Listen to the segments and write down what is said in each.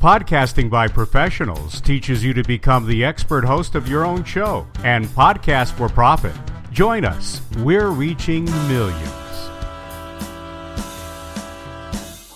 Podcasting by Professionals teaches you to become the expert host of your own show and podcast for profit. Join us. We're reaching millions.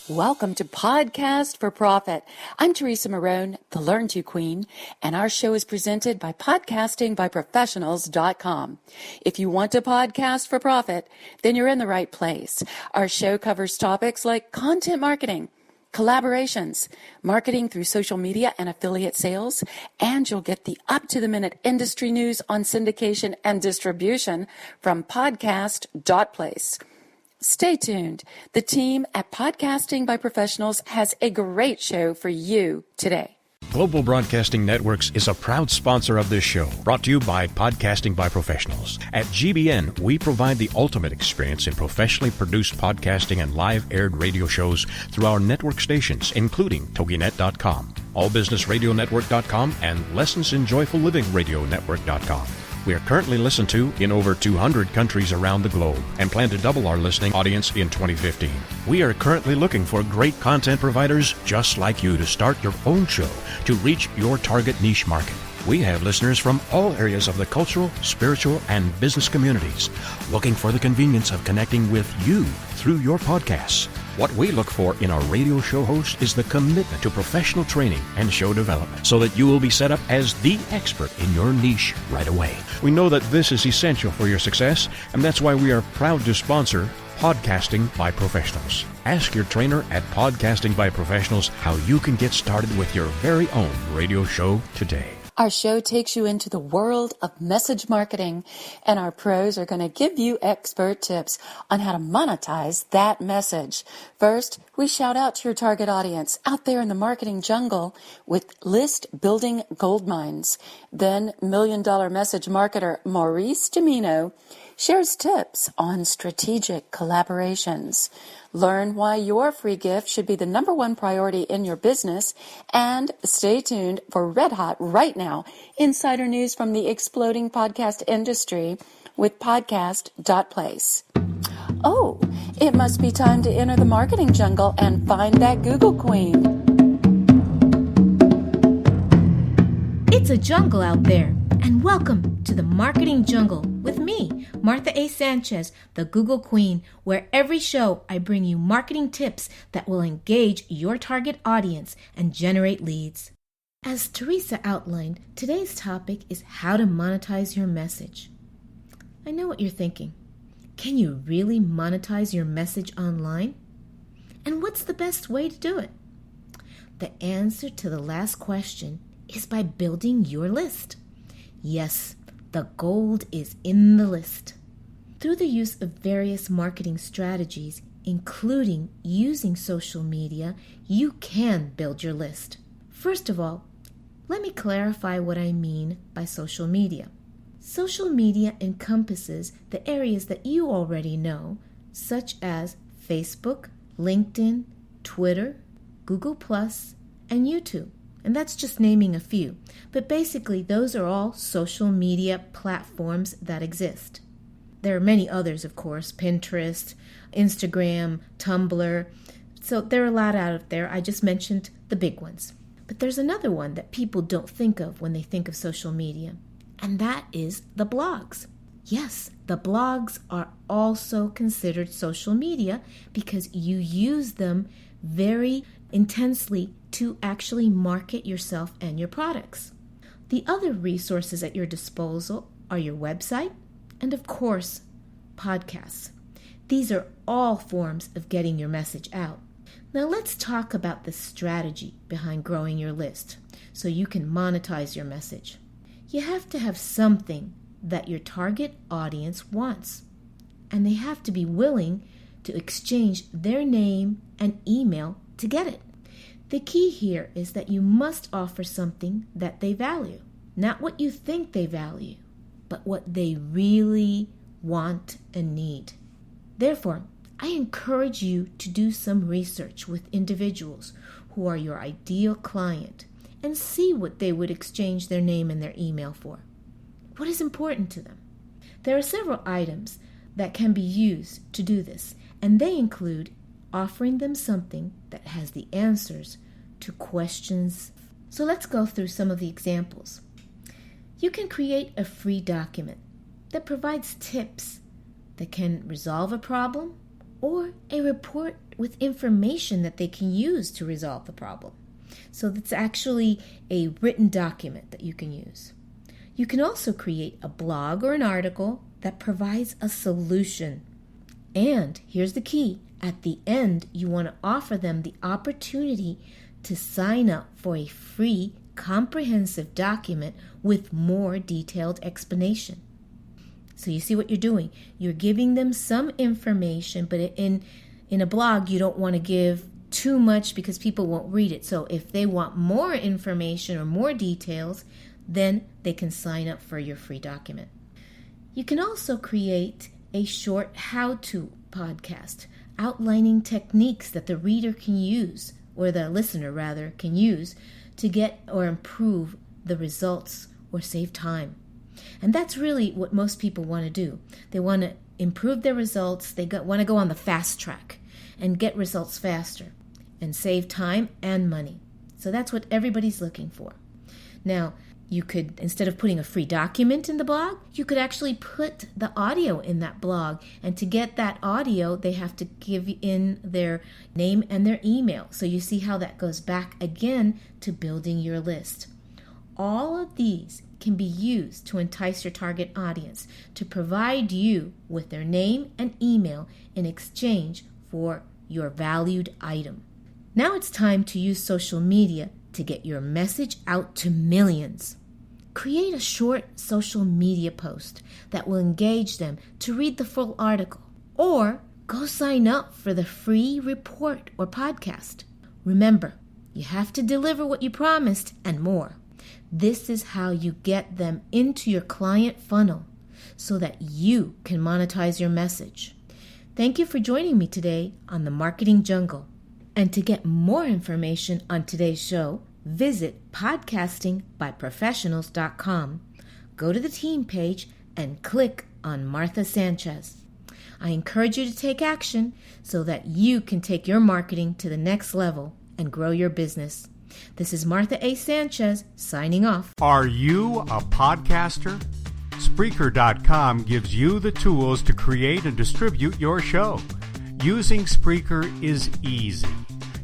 Welcome to Podcast for Profit. I'm Teresa Marone, the Learn To Queen, and our show is presented by podcastingbyprofessionals.com. If you want to podcast for profit, then you're in the right place. Our show covers topics like content marketing, collaborations, marketing through social media and affiliate sales, and you'll get the up-to-the-minute industry news on syndication and distribution from Podcast.Place. Stay tuned. The team at Podcasting by Professionals has a great show for you today. Global Broadcasting Networks is a proud sponsor of this show, brought to you by Podcasting by Professionals. At GBN, we provide the ultimate experience in professionally produced podcasting and live aired radio shows through our network stations, including TogiNet.com, AllBusinessRadioNetwork.com, and LessonsInJoyfulLivingRadioNetwork.com. We are currently listened to in over 200 countries around the globe and plan to double our listening audience in 2015. We are currently looking for great content providers just like you to start your own show to reach your target niche market. We have listeners from all areas of the cultural, spiritual, and business communities looking for the convenience of connecting with you through your podcasts. What we look for in a radio show host is the commitment to professional training and show development so that you will be set up as the expert in your niche right away. We know that this is essential for your success, and that's why we are proud to sponsor Podcasting by Professionals. Ask your trainer at Podcasting by Professionals how you can get started with your very own radio show today. Our show takes you into the world of message marketing, and our pros are going to give you expert tips on how to monetize that message. First, we shout out to your target audience out there in the marketing jungle with List Building Goldmines. Then, $1 Million Message marketer Maurice DiMino shares tips on strategic collaborations. Learn why your free gift should be the number one priority in your business, and stay tuned for red hot right now insider news from the exploding podcast industry with Podcast.Place. Oh, it must be time to enter the marketing jungle and find that Google Queen. It's a jungle out there, and welcome to the Marketing Jungle with me, Martha A. Sanchez, the Google Queen, where every show I bring you marketing tips that will engage your target audience and generate leads. As Teresa outlined, today's topic is how to monetize your message. I know what you're thinking. Can you really monetize your message online? And what's the best way to do it? The answer to the last question is by building your list. Yes, the gold is in the list. Through the use of various marketing strategies, including using social media, you can build your list. First of all, let me clarify what I mean by social media. Social media encompasses the areas that you already know, such as Facebook, LinkedIn, Twitter, Google+, and YouTube. And that's just naming a few. But basically, those are all social media platforms that exist. There are many others, of course, Pinterest, Instagram, Tumblr. So there are a lot out there. I just mentioned the big ones. But there's another one that people don't think of when they think of social media, and that is the blogs. Yes, the blogs are also considered social media because you use them very intensely to actually market yourself and your products. The other resources at your disposal are your website and, of course, podcasts. These are all forms of getting your message out. Now let's talk about the strategy behind growing your list so you can monetize your message. You have to have something that your target audience wants, and they have to be willing to exchange their name and email to get it. The key here is that you must offer something that they value, not what you think they value, but what they really want and need. Therefore, I encourage you to do some research with individuals who are your ideal client and see what they would exchange their name and their email for. What is important to them? There are several items that can be used to do this, and they include offering them something that has the answers to questions. So let's go through some of the examples. You can create a free document that provides tips that can resolve a problem or a report with information that they can use to resolve the problem. So that's actually a written document that you can use. You can also create a blog or an article that provides a solution. And here's the key. At the end, you want to offer them the opportunity to sign up for a free, comprehensive document with more detailed explanation. So you see what you're doing. You're giving them some information, but in a blog, you don't want to give too much because people won't read it. So if they want more information or more details, then they can sign up for your free document. You can also create a short how-to podcast outlining techniques that the reader can use, or the listener rather, can use to get or improve the results or save time. And that's really what most people want to do. They want to improve their results. They want to go on the fast track and get results faster and save time and money. So that's what everybody's looking for. Now, you could, instead of putting a free document in the blog, you could actually put the audio in that blog. And to get that audio, they have to give in their name and their email. So you see how that goes back again to building your list. All of these can be used to entice your target audience, to provide you with their name and email in exchange for your valued item. Now it's time to use social media to get your message out to millions. Create a short social media post that will engage them to read the full article, or go sign up for the free report or podcast. Remember, you have to deliver what you promised and more. This is how you get them into your client funnel so that you can monetize your message. Thank you for joining me today on the Marketing Jungle. And to get more information on today's show, visit podcastingbyprofessionals.com. Go to the team page and click on Martha Sanchez. I encourage you to take action so that you can take your marketing to the next level and grow your business. This is Martha A. Sanchez signing off. Are you a podcaster? Spreaker.com gives you the tools to create and distribute your show. Using Spreaker is easy.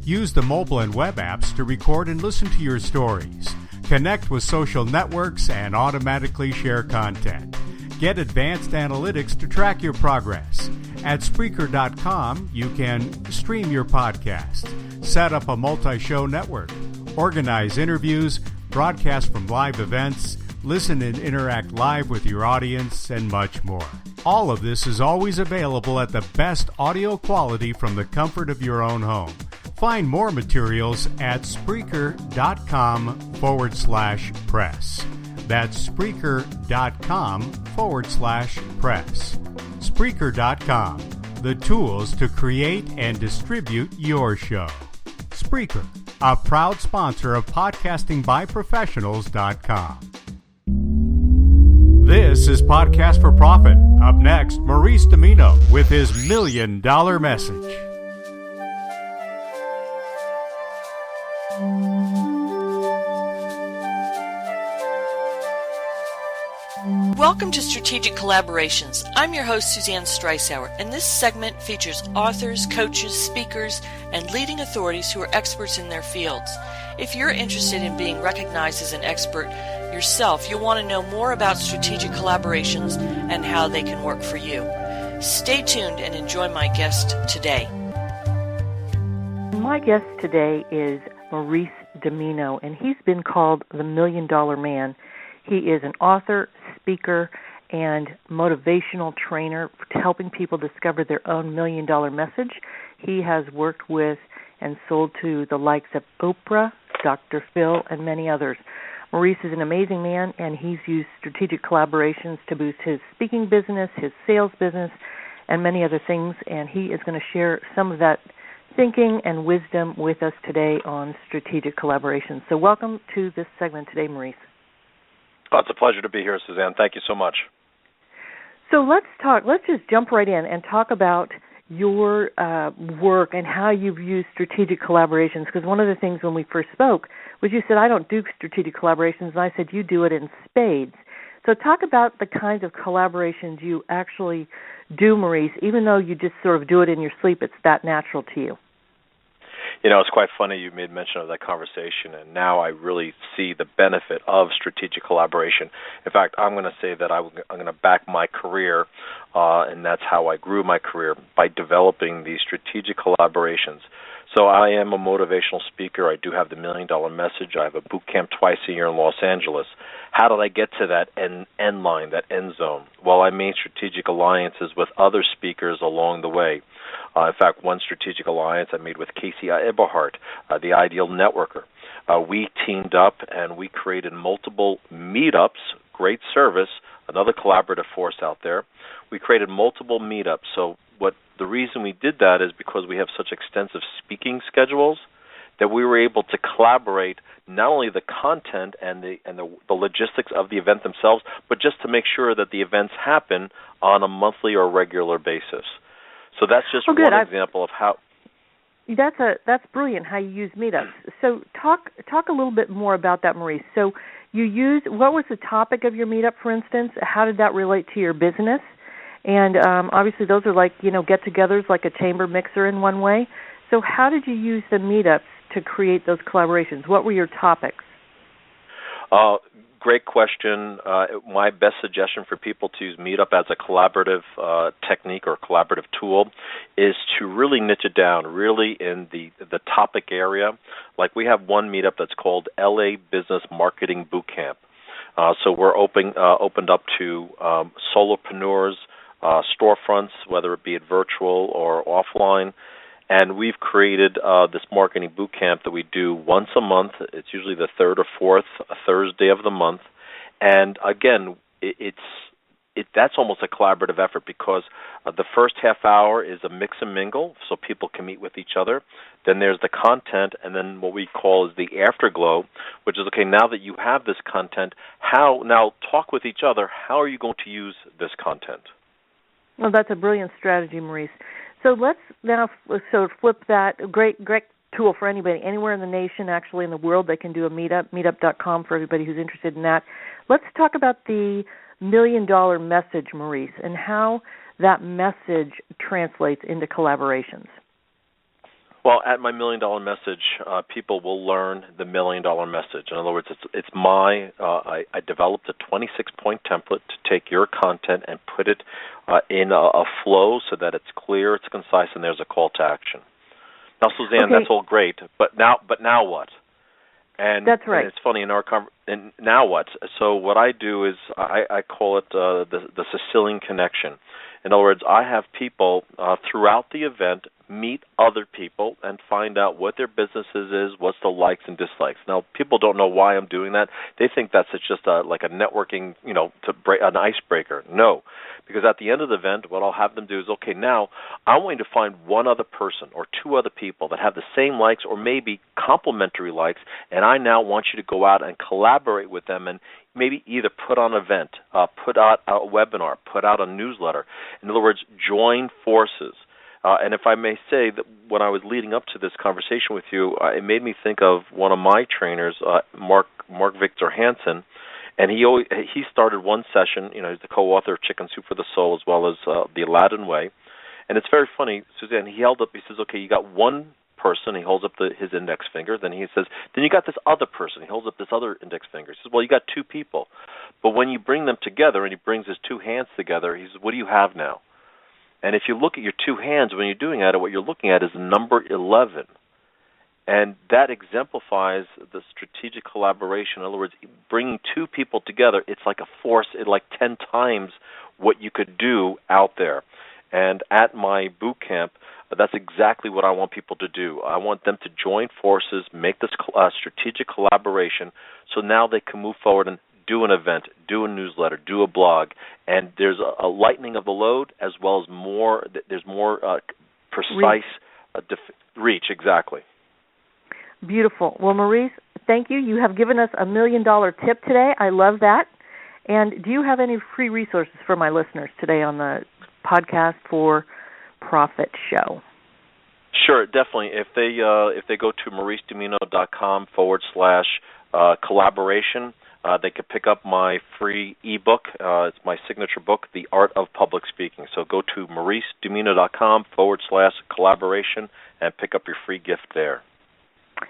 Use the mobile and web apps to record and listen to your stories. Connect with social networks and automatically share content. Get advanced analytics to track your progress. At Spreaker.com, you can stream your podcast, set up a multi-show network, organize interviews, broadcast from live events, listen and interact live with your audience, and much more. All of this is always available at the best audio quality from the comfort of your own home. Find more materials at Spreaker.com/press. That's Spreaker.com/press. Spreaker.com, the tools to create and distribute your show. Spreaker, a proud sponsor of podcastingbyprofessionals.com. This is Podcast for Profit. Up next, Maurice DiMino with his $1 million message. Welcome to Strategic Collaborations. I'm your host, Suzanne Streisauer, and this segment features authors, coaches, speakers, and leading authorities who are experts in their fields. If you're interested in being recognized as an expert yourself, you'll want to know more about strategic collaborations and how they can work for you. Stay tuned and enjoy my guest today. My guest today is Maurice DiMino, and he's been called the $1 Million Man. He is an author, speaker, and motivational trainer helping people discover their own $1 million message. He has worked with and sold to the likes of Oprah, Dr. Phil, and many others. Maurice is an amazing man, and he's used strategic collaborations to boost his speaking business, his sales business, and many other things, and he is going to share some of that thinking and wisdom with us today on strategic collaboration. So welcome to this segment today, Maurice. Oh, it's a pleasure to be here, Suzanne. Thank you so much. So let's just jump right in and talk about your work and how you've used strategic collaborations, because one of the things when we first spoke was you said, I don't do strategic collaborations, and I said, you do it in spades. So talk about the kinds of collaborations you actually do, Maurice, even though you just sort of do it in your sleep, it's that natural to you. You know, it's quite funny you made mention of that conversation, and now I really see the benefit of strategic collaboration. In fact, I'm going to say that I'm going to back my career, and that's how I grew my career, by developing these strategic collaborations. So I am a motivational speaker. I do have the $1 Million Message. I have a boot camp twice a year in Los Angeles. How did I get to that end line, that end zone? Well, I made strategic alliances with other speakers along the way. In fact, one strategic alliance I made with Casey Eberhardt, the Ideal Networker. We teamed up and we created multiple meetups, great service, another collaborative force out there. We created multiple meetups. So the reason we did that is because we have such extensive speaking schedules that we were able to collaborate not only the content and the logistics of the event themselves, but just to make sure that the events happen on a monthly or regular basis. So that's just one example of how. That's brilliant how you use meetups. So talk a little bit more about that, Maurice. So you used, what was the topic of your meetup, for instance? How did that relate to your business? And obviously those are like, get-togethers, like a chamber mixer in one way. So how did you use the meetups to create those collaborations? What were your topics? Great question. My best suggestion for people to use Meetup as a collaborative technique or collaborative tool is to really niche it down, really in the topic area. Like we have one meetup that's called LA Business Marketing Bootcamp. So we're opened up to solopreneurs, storefronts, whether it be virtual or offline. And we've created this marketing boot camp that we do once a month. It's usually the third or fourth Thursday of the month. And again, that's almost a collaborative effort because the first half hour is a mix and mingle, so people can meet with each other. Then there's the content, and then what we call is the afterglow, which is, okay, now that you have this content, now talk with each other. How are you going to use this content? Well, that's a brilliant strategy, Maurice. So let's now flip that. Great tool for anybody, anywhere in the nation, actually in the world, they can do a meetup, meetup.com for everybody who's interested in that. Let's talk about the $1 Million Message, Maurice, and how that message translates into collaborations. Well, at my $1 Million Message, people will learn the $1 Million Message. In other words, it's I developed a 26-point template to take your content and put it in a flow so that it's clear, it's concise, and there's a call to action. Now, Suzanne, That's all great, but now what? And that's right. And it's funny and now what? So what I do is I call it the Sicilian connection. In other words, I have people throughout the event meet other people and find out what their businesses is, what's the likes and dislikes. Now, people don't know why I'm doing that. They think that's just like a networking, to break an icebreaker. No, because at the end of the event, what I'll have them do is, okay, now I'm going to find one other person or two other people that have the same likes or maybe complementary likes, and I now want you to go out and collaborate with them and maybe either put on an event, put out a webinar, put out a newsletter. In other words, join forces. And if I may say that when I was leading up to this conversation with you, it made me think of one of my trainers, Mark Victor Hansen, and he started one session. He's the co-author of Chicken Soup for the Soul as well as The Aladdin Way. And it's very funny, Suzanne. He says, okay, you got one person. He holds up his index finger. Then he says, then you got this other person. He holds up this other index finger. He says, well, you got two people. But when you bring them together, and he brings his two hands together, he says, what do you have now? And if you look at your two hands when you're doing that, what you're looking at is number 11. And that exemplifies the strategic collaboration. In other words, bringing two people together, it's like a force, like 10 times what you could do out there. And at my boot camp, that's exactly what I want people to do. I want them to join forces, make this strategic collaboration, so now they can move forward and do an event, do a newsletter, do a blog, and there's a lightening of the load as well as there's more precise reach, exactly. Beautiful. Well, Maurice, thank you. You have given us $1 million tip today. I love that. And do you have any free resources for my listeners today on the podcast for profit show? Sure, definitely. If they go to mauricedimino.com/collaboration, they could pick up my free ebook. It's my signature book, The Art of Public Speaking. So go to mauricedimino.com/collaboration and pick up your free gift there.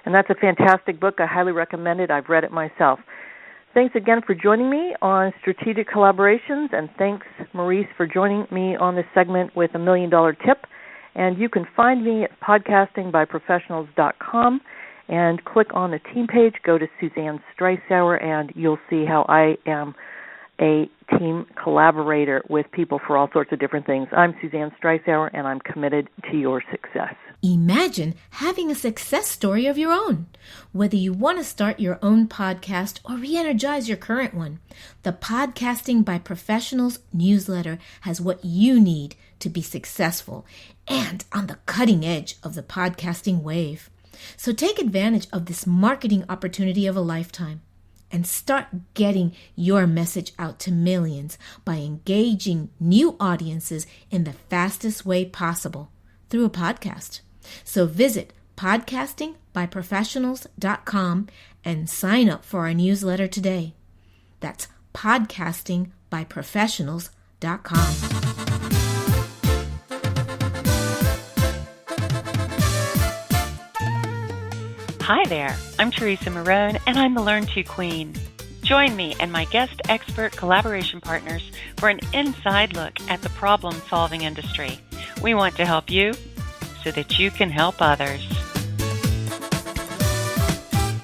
And that's a fantastic book. I highly recommend it. I've read it myself. Thanks again for joining me on Strategic Collaborations, and thanks, Maurice, for joining me on this segment with a $1 million tip. And you can find me at podcastingbyprofessionals.com and click on the team page. Go to Suzanne Streisauer, and you'll see how I am a team collaborator with people for all sorts of different things. I'm Suzanne Streisauer, and I'm committed to your success. Imagine having a success story of your own. Whether you want to start your own podcast or re-energize your current one, the Podcasting by Professionals newsletter has what you need to be successful and on the cutting edge of the podcasting wave. So take advantage of this marketing opportunity of a lifetime and start getting your message out to millions by engaging new audiences in the fastest way possible through a podcast. So visit podcastingbyprofessionals.com and sign up for our newsletter today. That's podcastingbyprofessionals.com. Hi there, I'm Teresa Marone, and I'm the Learn To Queen. Join me and my guest expert collaboration partners for an inside look at the problem-solving industry. We want to help you so that you can help others.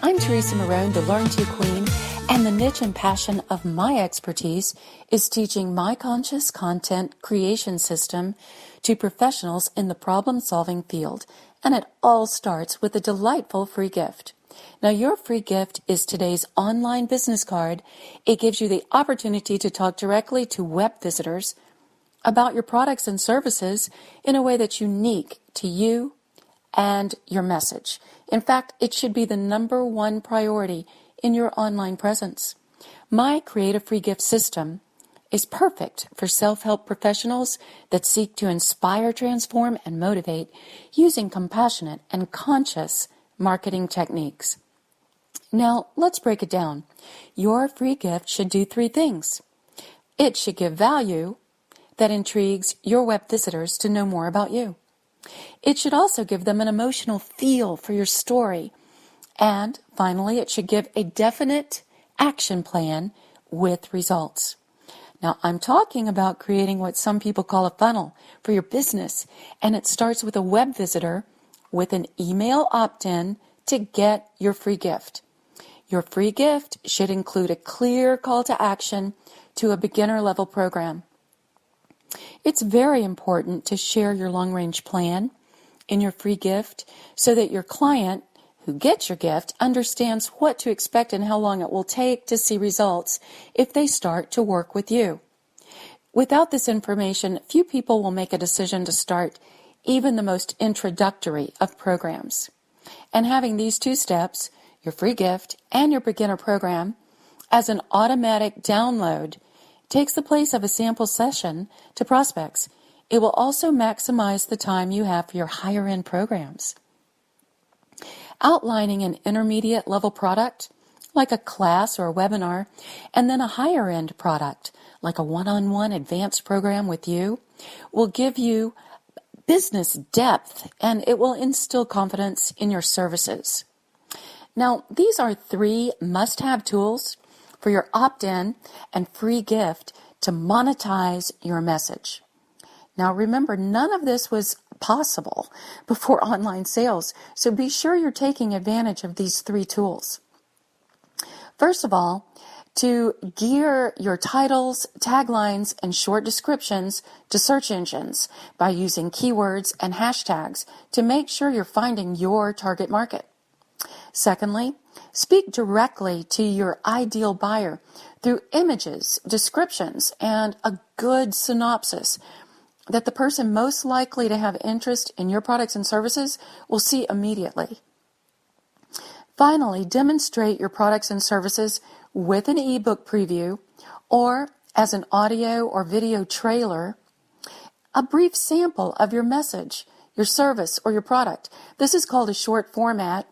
I'm Teresa Marone, the Learn To Queen, and the niche and passion of my expertise is teaching my conscious content creation system to professionals in the problem-solving field. And it all starts with a delightful free gift. Now, your free gift is today's online business card. It gives you the opportunity to talk directly to web visitors about your products and services in a way that's unique to you and your message. In fact, it should be the number one priority in your online presence. My Creative Free Gift system is perfect for self-help professionals that seek to inspire, transform, and motivate using compassionate and conscious marketing techniques. Now, let's break it down. Your free gift should do three things. It should give value that intrigues your web visitors to know more about you. It should also give them an emotional feel for your story. And finally, it should give a definite action plan with results. Now, I'm talking about creating what some people call a funnel for your business, and it starts with a web visitor with an email opt-in to get your free gift. Your free gift should include a clear call to action to a beginner-level program. It's very important to share your long-range plan in your free gift so that your client who gets your gift understands what to expect and how long it will take to see results if they start to work with you. Without this information, few people will make a decision to start even the most introductory of programs. And having these two steps, your free gift and your beginner program, as an automatic download takes the place of a sample session to prospects. It will also maximize the time you have for your higher-end programs. Outlining an intermediate level product, like a class or a webinar, and then a higher-end product, like a one-on-one advanced program with you, will give you business depth, and it will instill confidence in your services. Now, these are three must-have tools for your opt-in and free gift to monetize your message. Now, remember, none of this was possible before online sales, so be sure you're taking advantage of these three tools. First of all, to gear your titles, taglines, and short descriptions to search engines by using keywords and hashtags to make sure you're finding your target market. Secondly, speak directly to your ideal buyer through images, descriptions, and a good synopsis that the person most likely to have interest in your products and services will see immediately. Finally, demonstrate your products and services with an ebook preview or as an audio or video trailer a brief sample of your message, your service, or your product. This is called a short format,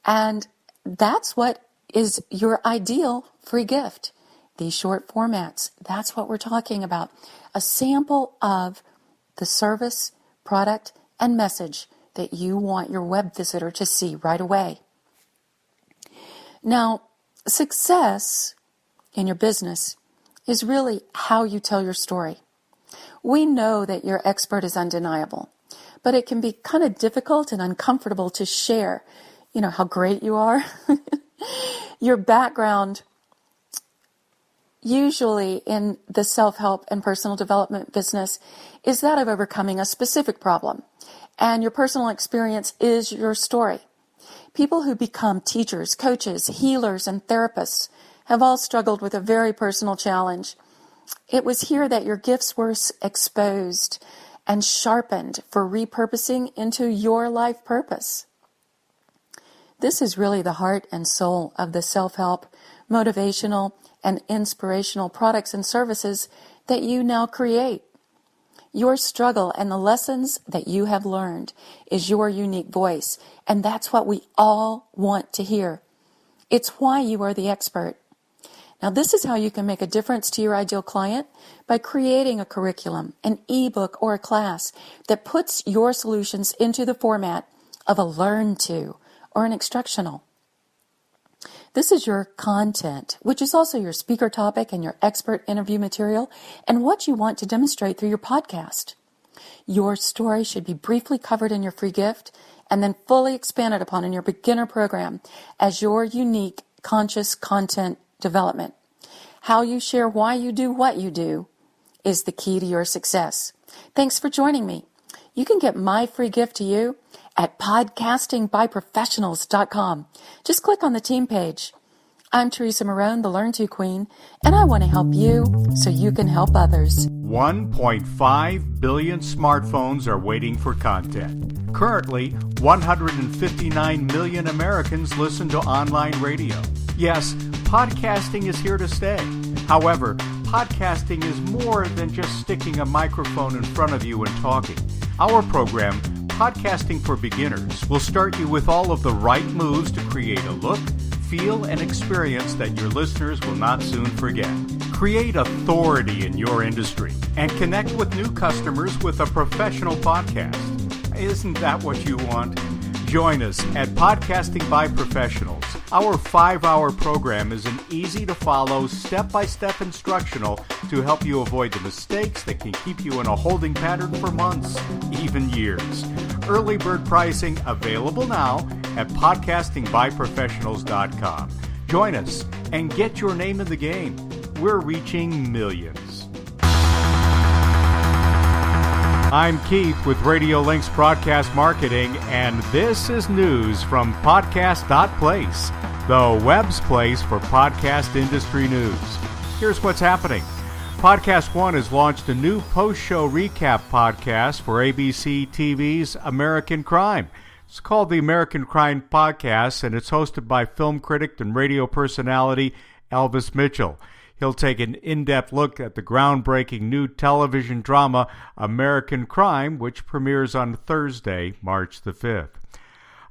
and that's what is your ideal free gift. These short formats, that's what we're talking about. A sample of the service, product, and message that you want your web visitor to see right away. Now, success in your business is really how you tell your story. We know that your expert is undeniable, but it can be kind of difficult and uncomfortable to share, how great you are. Your background, usually in the self-help and personal development business, is that of overcoming a specific problem. And your personal experience is your story. People who become teachers, coaches, healers, and therapists have all struggled with a very personal challenge. It was here that your gifts were exposed and sharpened for repurposing into your life purpose. This is really the heart and soul of the self-help, motivational, and inspirational products and services that you now create. Your struggle and the lessons that you have learned is your unique voice, and that's what we all want to hear. It's why you are the expert. Now, this is how you can make a difference to your ideal client by creating a curriculum, an ebook, or a class that puts your solutions into the format of a learn to or an instructional. This is your content, which is also your speaker topic and your expert interview material, and what you want to demonstrate through your podcast. Your story should be briefly covered in your free gift and then fully expanded upon in your beginner program as your unique conscious content development. How you share why you do what you do is the key to your success. Thanks for joining me. You can get my free gift to you at podcastingbyprofessionals.com. Just click on the team page. I'm Teresa Marone, the Learn To Queen, and I want to help you so you can help others. 1.5 billion smartphones are waiting for content. Currently, 159 million Americans listen to online radio. Yes, podcasting is here to stay. However, podcasting is more than just sticking a microphone in front of you and talking. Our program, Podcasting for Beginners, will start you with all of the right moves to create a look, feel, and experience that your listeners will not soon forget. Create authority in your industry and connect with new customers with a professional podcast. Isn't that what you want? Join us at Podcasting by Professionals. Our 5-hour program is an easy-to-follow, step-by-step instructional to help you avoid the mistakes that can keep you in a holding pattern for months, even years. Early bird pricing available now at podcastingbyprofessionals.com. Join us and get your name in the game. We're reaching millions. I'm Keith with Radio Link's Broadcast Marketing, and this is news from Podcast.Place, the web's place for podcast industry news. Here's what's happening. Podcast One has launched a new post-show recap podcast for ABC TV's American Crime. It's called the American Crime Podcast, and it's hosted by film critic and radio personality Elvis Mitchell. He'll take an in-depth look at the groundbreaking new television drama American Crime, which premieres on Thursday, March the 5th.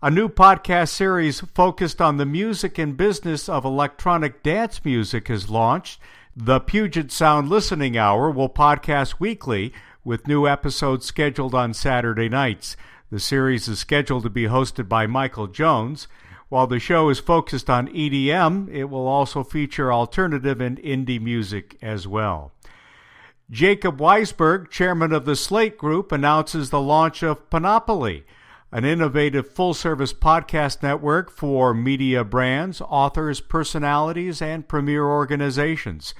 A new podcast series focused on the music and business of electronic dance music is launched. The Puget Sound Listening Hour will podcast weekly with new episodes scheduled on Saturday nights. The series is scheduled to be hosted by Michael Jones. While the show is focused on EDM, it will also feature alternative and indie music as well. Jacob Weisberg, chairman of the Slate Group, announces the launch of Panoply, an innovative full-service podcast network for media brands, authors, personalities, and premier organizations.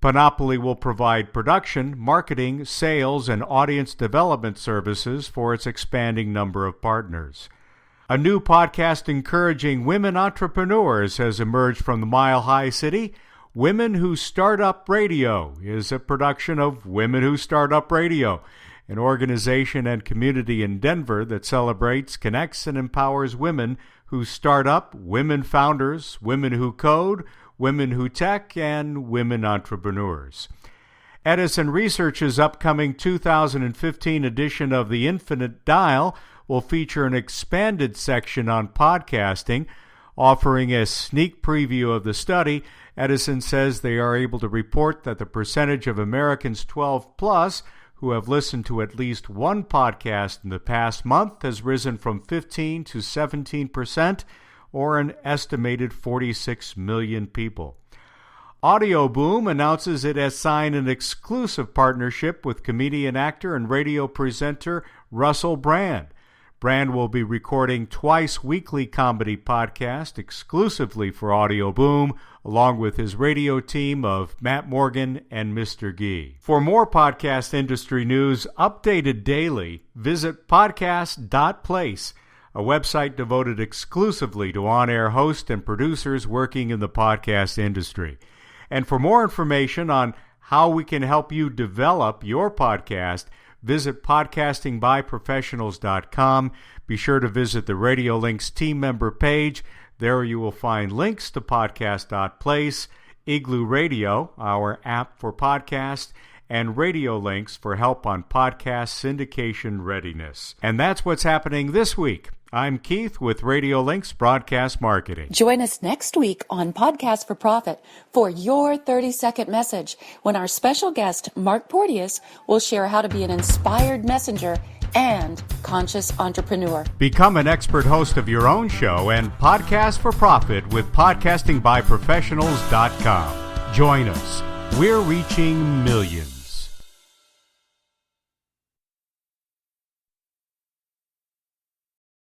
Panoply will provide production, marketing, sales, and audience development services for its expanding number of partners. A new podcast encouraging women entrepreneurs has emerged from the Mile High City. Women Who Start Up Radio is a production of Women Who Start Up Radio, an organization and community in Denver that celebrates, connects, and empowers women who start up, women founders, women who code, women who tech, and women entrepreneurs. Edison Research's upcoming 2015 edition of The Infinite Dial will feature an expanded section on podcasting. Offering a sneak preview of the study, Edison says they are able to report that the percentage of Americans 12 plus who have listened to at least one podcast in the past month has risen from 15 to 17%, or an estimated 46 million people. Audio Boom announces it has signed an exclusive partnership with comedian, actor, and radio presenter Russell Brand. Brand will be recording twice-weekly comedy podcast exclusively for Audio Boom, along with his radio team of Matt Morgan and Mr. Gee. For more podcast industry news updated daily, visit Podcast.Place, a website devoted exclusively to on-air hosts and producers working in the podcast industry. And for more information on how we can help you develop your podcast, visit podcastingbyprofessionals.com. Be sure to visit the Radio Links team member page. There you will find links to Podcast.Place, Igloo Radio, our app for podcasts, and Radio Links for help on podcast syndication readiness. And that's what's happening this week. I'm Keith with Radio Links Broadcast Marketing. Join us next week on Podcast for Profit for your 30-second message when our special guest, Mark Porteous, will share how to be an inspired messenger and conscious entrepreneur. Become an expert host of your own show and podcast for profit with podcastingbyprofessionals.com. Join us. We're reaching millions.